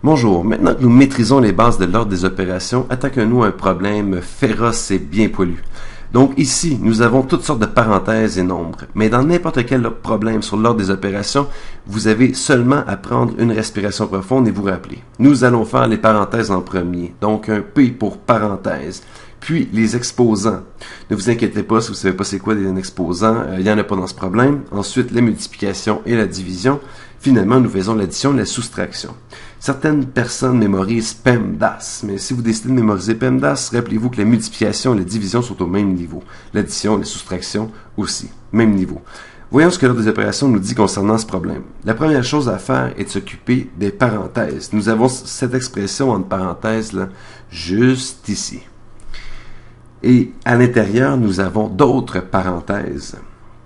Bonjour, maintenant que nous maîtrisons les bases de l'ordre des opérations, attaquons-nous à un problème féroce et bien poilu. Donc ici, nous avons toutes sortes de parenthèses et nombres, mais dans n'importe quel problème sur l'ordre des opérations, vous avez seulement à prendre une respiration profonde et vous rappeler. Nous allons faire les parenthèses en premier, donc un P pour parenthèse, puis les exposants. Ne vous inquiétez pas si vous ne savez pas c'est quoi des exposants, il n'y en a pas dans ce problème. Ensuite, la multiplication et la division. Finalement, nous faisons l'addition et la soustraction. Certaines personnes mémorisent PEMDAS, mais si vous décidez de mémoriser PEMDAS, rappelez-vous que la multiplication et la division sont au même niveau. L'addition et la soustraction aussi, même niveau. Voyons ce que l'ordre des opérations nous dit concernant ce problème. La première chose à faire est de s'occuper des parenthèses. Nous avons cette expression entre parenthèses là, juste ici. Et à l'intérieur, nous avons d'autres parenthèses.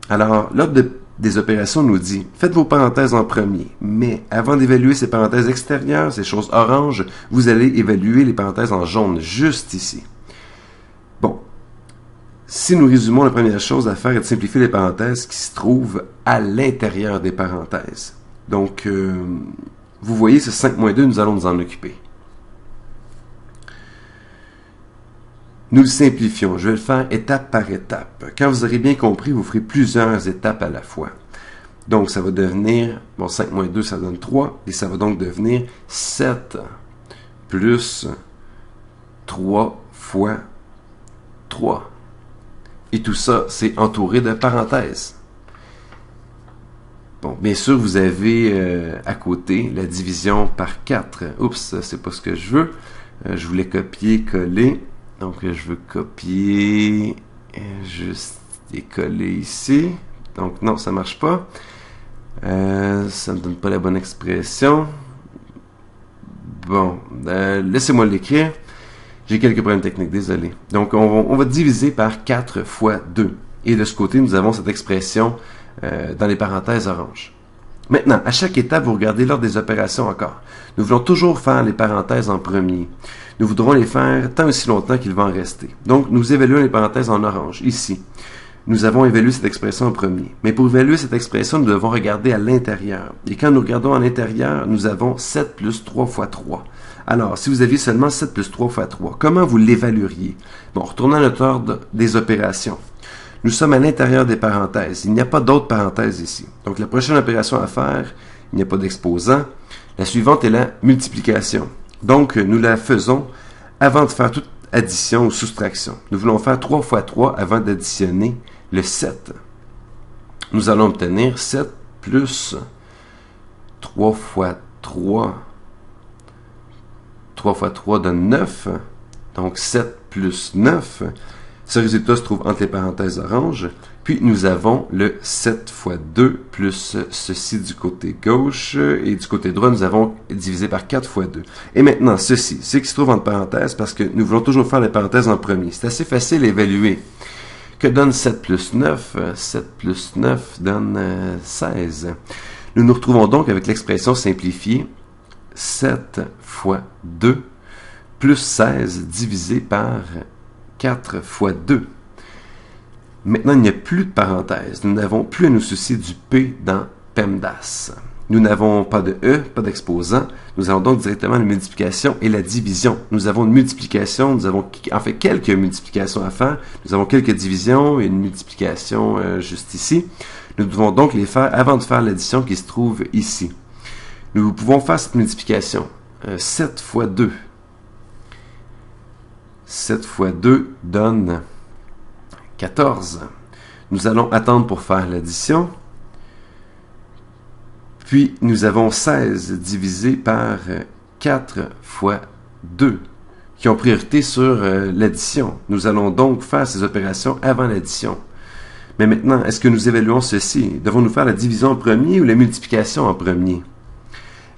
Alors, l'ordre des opérations nous dit, faites vos parenthèses en premier, mais avant d'évaluer ces parenthèses extérieures, ces choses oranges, vous allez évaluer les parenthèses en jaune, juste ici. Bon, si nous résumons, la première chose à faire est de simplifier les parenthèses qui se trouvent à l'intérieur des parenthèses. Donc, vous voyez, ce 5-2, nous allons nous en occuper. Nous le simplifions. Je vais le faire étape par étape. Quand vous aurez bien compris, vous ferez plusieurs étapes à la fois. Donc, ça va devenir, bon, 5-2, ça donne 3, et ça va donc devenir 7 plus 3 fois 3. Et tout ça, c'est entouré de parenthèses. Bon, bien sûr, vous avez à côté la division par 4. Oups, c'est pas ce que je veux. Je voulais copier, coller. Donc, je veux copier, juste et coller ici. Donc, non, ça ne marche pas. Ça ne me donne pas la bonne expression. Bon, laissez-moi l'écrire. J'ai quelques problèmes techniques, désolé. Donc, on va diviser par 4 fois 2. Et de ce côté, nous avons cette expression dans les parenthèses oranges. Maintenant, à chaque étape, vous regardez l'ordre des opérations encore. Nous voulons toujours faire les parenthèses en premier. Nous voudrons les faire tant aussi longtemps qu'il va en rester. Donc, nous évaluons les parenthèses en orange, ici. Nous avons évalué cette expression en premier. Mais pour évaluer cette expression, nous devons regarder à l'intérieur. Et quand nous regardons à l'intérieur, nous avons 7 plus 3 fois 3. Alors, si vous aviez seulement 7 plus 3 fois 3, comment vous l'évalueriez? Bon, retournons à notre ordre des opérations. Nous sommes à l'intérieur des parenthèses. Il n'y a pas d'autres parenthèses ici. Donc, la prochaine opération à faire, il n'y a pas d'exposant. La suivante est la multiplication. Donc, nous la faisons avant de faire toute addition ou soustraction. Nous voulons faire 3 fois 3 avant d'additionner le 7. Nous allons obtenir 7 plus 3 fois 3. 3 fois 3 donne 9. Donc, 7 plus 9. Ce résultat se trouve entre les parenthèses oranges. Puis, nous avons le 7 fois 2 plus ceci du côté gauche. Et du côté droit, nous avons divisé par 4 fois 2. Et maintenant, ceci, c'est qui se trouve entre parenthèses parce que nous voulons toujours faire les parenthèses en premier. C'est assez facile à évaluer. Que donne 7 plus 9? 7 plus 9 donne 16. Nous nous retrouvons donc avec l'expression simplifiée 7 fois 2 plus 16 divisé par 4 fois 2. Maintenant, il n'y a plus de parenthèses. Nous n'avons plus à nous soucier du P dans PEMDAS. Nous n'avons pas de E, pas d'exposant. Nous avons donc directement la multiplication et la division. Nous avons une multiplication, nous avons en fait quelques multiplications à faire. Nous avons quelques divisions et une multiplication juste ici. Nous devons donc les faire avant de faire l'addition qui se trouve ici. Nous pouvons faire cette multiplication. 7 fois 2. 7 fois 2 donne 14. Nous allons attendre pour faire l'addition. Puis, nous avons 16 divisé par 4 fois 2, qui ont priorité sur l'addition. Nous allons donc faire ces opérations avant l'addition. Mais maintenant, est-ce que nous évaluons ceci? Devons-nous faire la division en premier ou la multiplication en premier?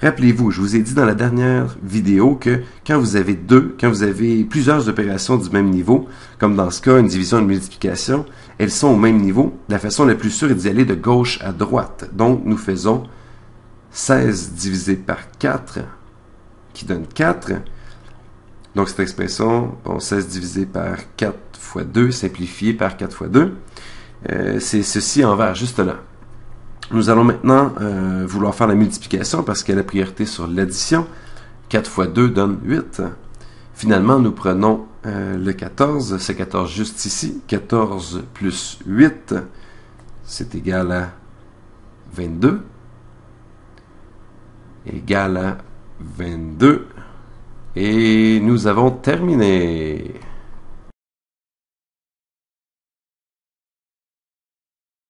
Rappelez-vous, je vous ai dit dans la dernière vidéo que quand vous avez plusieurs opérations du même niveau, comme dans ce cas, une division et une multiplication, elles sont au même niveau. La façon la plus sûre est d'y aller de gauche à droite. Donc, nous faisons 16 divisé par 4, qui donne 4. Donc, cette expression, bon, 16 divisé par 4 fois 2, simplifié par 4 fois 2, c'est ceci en vert, juste là. Nous allons maintenant vouloir faire la multiplication parce qu'elle a priorité sur l'addition. 4 fois 2 donne 8. Finalement, nous prenons le 14. C'est 14 juste ici. 14 plus 8, c'est égal à 22. Égal à 22. Et nous avons terminé.